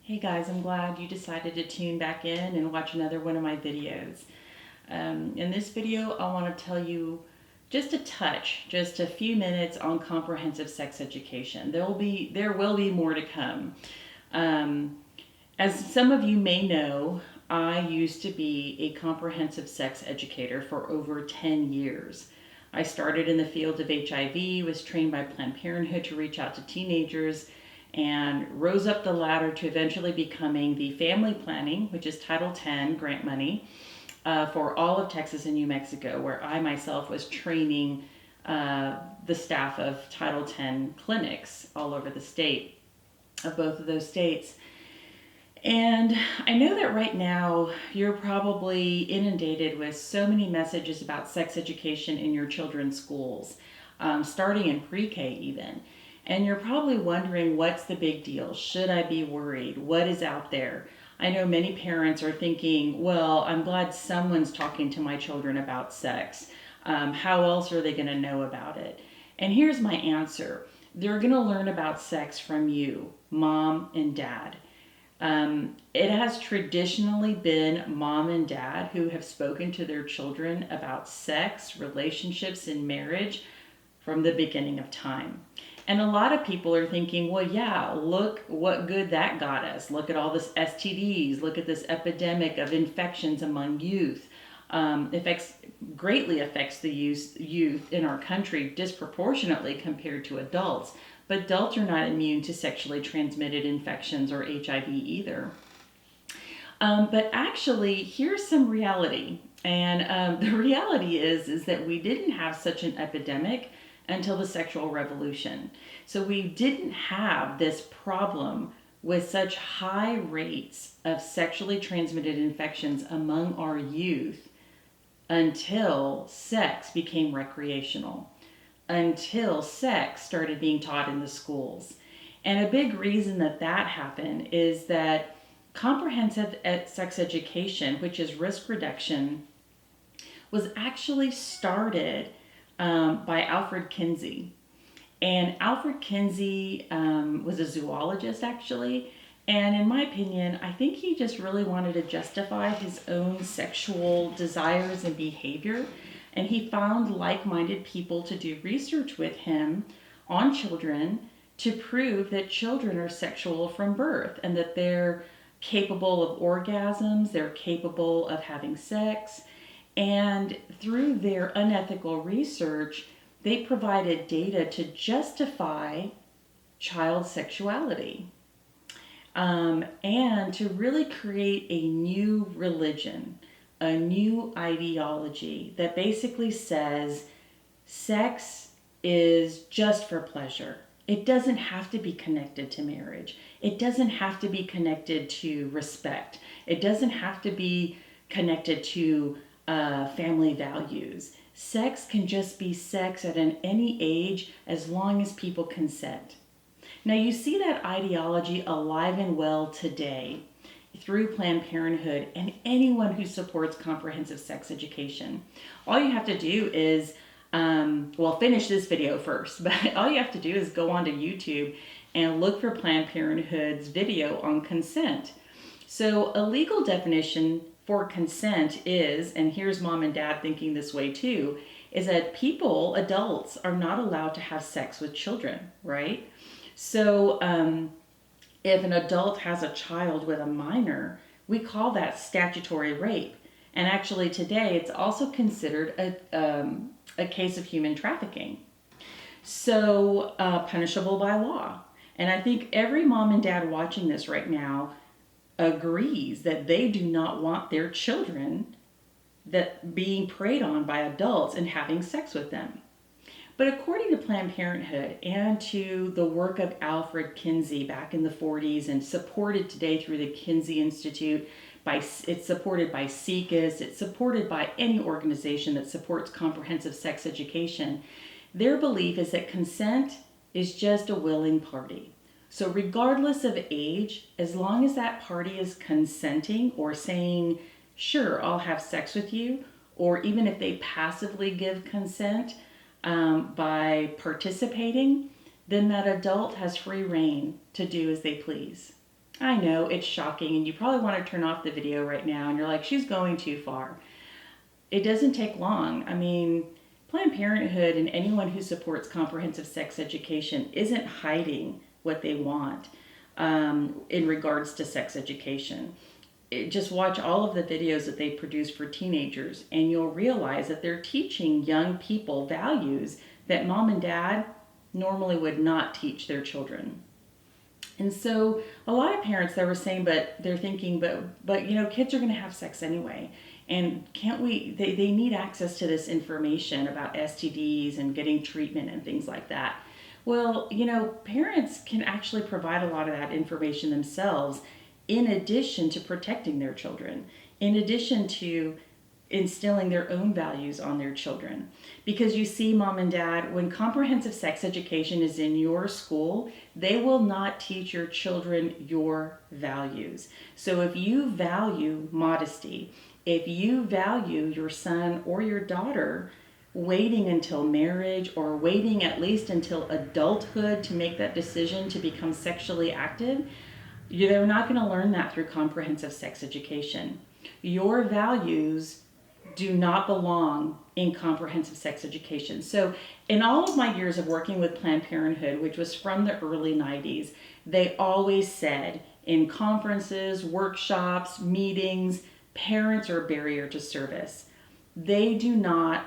Hey guys, I'm glad you decided to tune back in and watch another one of my videos. In this video, I want to tell you just a few minutes on comprehensive sex education. There will be more to come. Um, as some of you may know, I used to be a comprehensive sex educator for over 10 years. I started in the field of HIV, was trained by Planned Parenthood to reach out to teenagers, and rose up the ladder to eventually becoming the family planning, which is Title X grant money, for all of Texas and New Mexico, where I myself was training the staff of Title X clinics all over the state, of both of those states. And I know that right now you're probably inundated with so many messages about sex education in your children's schools, starting in pre-K even. And you're probably wondering, what's the big deal? Should I be worried? What is out there? I know many parents are thinking, well, I'm glad someone's talking to my children about sex. How else are they going to know about it? And here's my answer. They're going to learn about sex from you, mom and dad. It has traditionally been mom and dad who have spoken to their children about sex, relationships, and marriage from the beginning of time. And a lot of people are thinking, well, yeah, look what good that got us. Look at all this STDs. Look at this epidemic of infections among youth. Affects greatly affects the youth in our country disproportionately compared to adults. But adults are not immune to sexually transmitted infections or HIV either. But actually, here's some reality. And the reality is that we didn't have such an epidemic until the sexual revolution. So we didn't have this problem with such high rates of sexually transmitted infections among our youth until sex became recreational, until sex started being taught in the schools. And a big reason that that happened is that comprehensive sex education, which is risk reduction, was actually started by Alfred Kinsey. And Alfred Kinsey was a zoologist, actually. And in my opinion, I think he just really wanted to justify his own sexual desires and behavior. And he found like minded people to do research with him on children to prove that children are sexual from birth and that they're capable of orgasms, they're capable of having sex. And through their unethical research, they provided data to justify child sexuality, and to really create a new religion, a new ideology that basically says sex is just for pleasure. It doesn't have to be connected to marriage. It doesn't have to be connected to respect. It doesn't have to be connected to family values. Sex can just be sex at any age as long as people consent. Now, you see that ideology alive and well today through Planned Parenthood and anyone who supports comprehensive sex education. All you have to do is, finish this video first, but all you have to do is go onto YouTube and look for Planned Parenthood's video on consent. So, a legal definition for consent is, and here's mom and dad thinking this way too, is that adults, are not allowed to have sex with children, right? So if an adult has a child with a minor, we call that statutory rape. And actually today it's also considered a case of human trafficking. So punishable by law. And I think every mom and dad watching this right now agrees that they do not want their children that being preyed on by adults and having sex with them. But according to Planned Parenthood and to the work of Alfred Kinsey back in the 40s and supported today through the Kinsey Institute, it's supported by SIECUS, it's supported by any organization that supports comprehensive sex education, their belief is that consent is just a willing party. So regardless of age, as long as that party is consenting or saying, sure, I'll have sex with you, or even if they passively give consent by participating, then that adult has free reign to do as they please. I know it's shocking, and you probably want to turn off the video right now, and you're like, she's going too far. It doesn't take long. I mean, Planned Parenthood and anyone who supports comprehensive sex education isn't hiding what they want in regards to sex education. Just watch all of the videos that they produce for teenagers, and you'll realize that they're teaching young people values that mom and dad normally would not teach their children. And so a lot of parents, they were saying, but they're thinking, but kids are going to have sex anyway. And can't we, they need access to this information about STDs and getting treatment and things like that. Well, parents can actually provide a lot of that information themselves in addition to protecting their children, in addition to instilling their own values on their children. Because you see, mom and dad, when comprehensive sex education is in your school, they will not teach your children your values. So if you value modesty, if you value your son or your daughter waiting until marriage or waiting at least until adulthood to make that decision to become sexually active, they're not going to learn that through comprehensive sex education. Your values do not belong in comprehensive sex education. So in all of my years of working with Planned Parenthood, which was from the early 90s, they always said in conferences, workshops, meetings, parents are a barrier to service.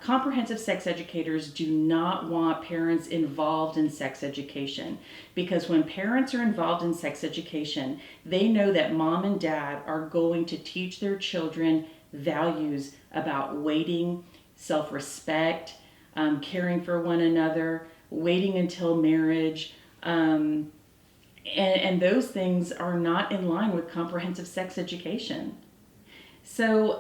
Comprehensive sex educators do not want parents involved in sex education, because when parents are involved in sex education, they know that mom and dad are going to teach their children values about waiting, self-respect, caring for one another, waiting until marriage, and those things are not in line with comprehensive sex education. So,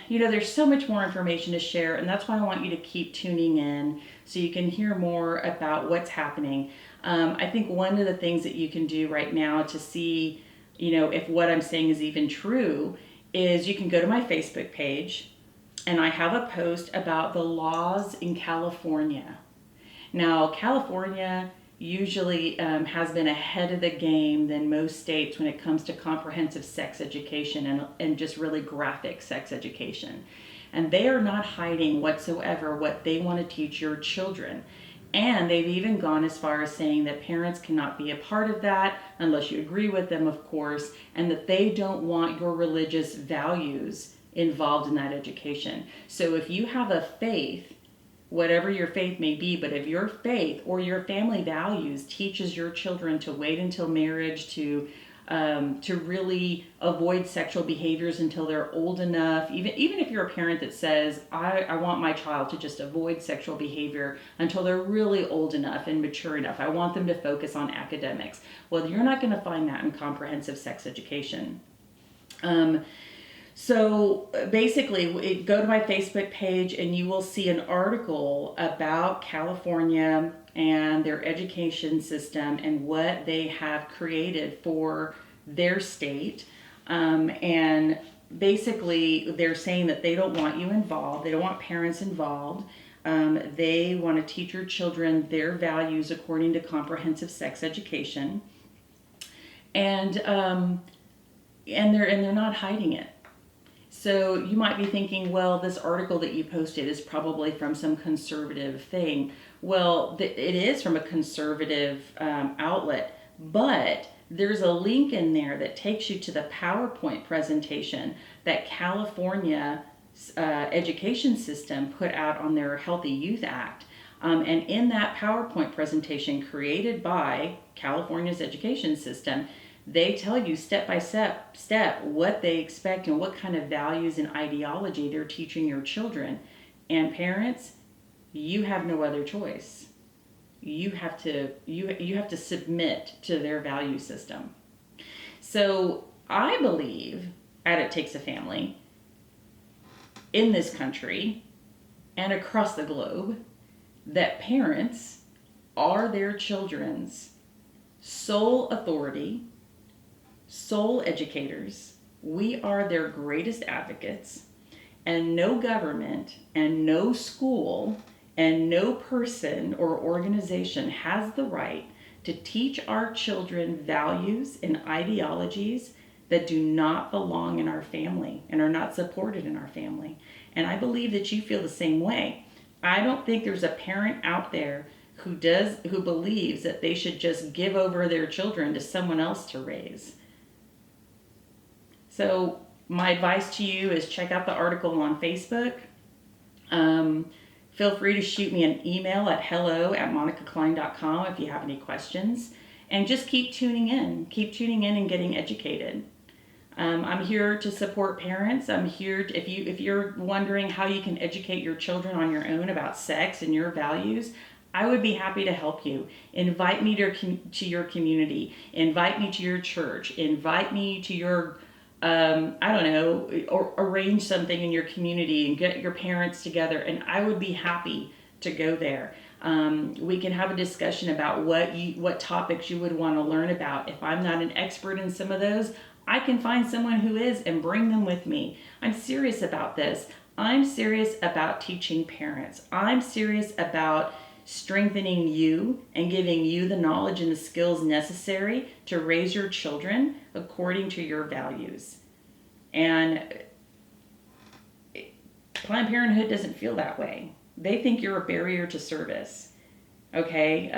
there's so much more information to share, and that's why I want you to keep tuning in so you can hear more about what's happening. I think one of the things that you can do right now to see, if what I'm saying is even true, is you can go to my Facebook page, and I have a post about the laws in California. Now, California usually has been ahead of the game than most states when it comes to comprehensive sex education and just really graphic sex education. And they are not hiding whatsoever what they want to teach your children. And they've even gone as far as saying that parents cannot be a part of that unless you agree with them, of course, and that they don't want your religious values involved in that education. So if you have a faith, whatever your faith may be, but if your faith or your family values teaches your children to wait until marriage, to really avoid sexual behaviors until they're old enough, even if you're a parent that says, I want my child to just avoid sexual behavior until they're really old enough and mature enough. I want them to focus on academics. Well, you're not going to find that in comprehensive sex education. So basically, go to my Facebook page and you will see an article about California and their education system and what they have created for their state. And basically, they're saying that they don't want you involved. They don't want parents involved. They want to teach your children their values according to comprehensive sex education. And they're not hiding it. So you might be thinking, well, this article that you posted is probably from some conservative thing. Well, it is from a conservative outlet, but there's a link in there that takes you to the PowerPoint presentation that California education system put out on their Healthy Youth Act. And in that PowerPoint presentation created by California's education system, they tell you step by step what they expect and what kind of values and ideology they're teaching your children. And parents, you have no other choice. You have to submit to their value system. So I believe at It Takes a Family in this country and across the globe that parents are their children's sole authority, sole educators. We are their greatest advocates, and no government and no school and no person or organization has the right to teach our children values and ideologies that do not belong in our family and are not supported in our family. And I believe that you feel the same way. I don't think there's a parent out there who believes that they should just give over their children to someone else to raise. So my advice to you is check out the article on Facebook. Feel free to shoot me an email at hello@monicaklein.com if you have any questions. And just keep tuning in. Keep tuning in and getting educated. I'm here to support parents. I'm here to, if you're wondering how you can educate your children on your own about sex and your values, I would be happy to help you. Invite me to your community. Invite me to your church. Invite me to your I don't know, or arrange something in your community and get your parents together, and I would be happy to go there. We can have a discussion about what topics you would want to learn about. If I'm not an expert in some of those, I can find someone who is and bring them with me. I'm serious about this. I'm serious about teaching parents. I'm serious about strengthening you and giving you the knowledge and the skills necessary to raise your children according to your values. And Planned Parenthood doesn't feel that way. They think you're a barrier to service. Okay,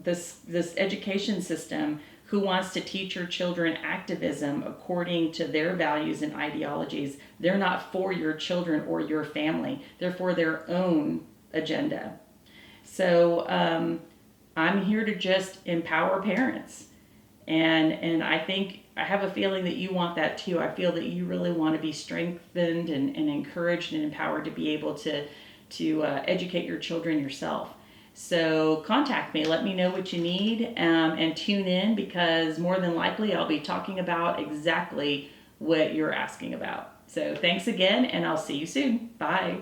this education system who wants to teach your children activism according to their values and ideologies, they're not for your children or your family. They're for their own agenda. So I'm here to just empower parents. And I think, I have a feeling that you want that too. I feel that you really want to be strengthened and encouraged and empowered to be able to educate your children yourself. So contact me, let me know what you need, and tune in, because more than likely I'll be talking about exactly what you're asking about. So thanks again, and I'll see you soon. Bye.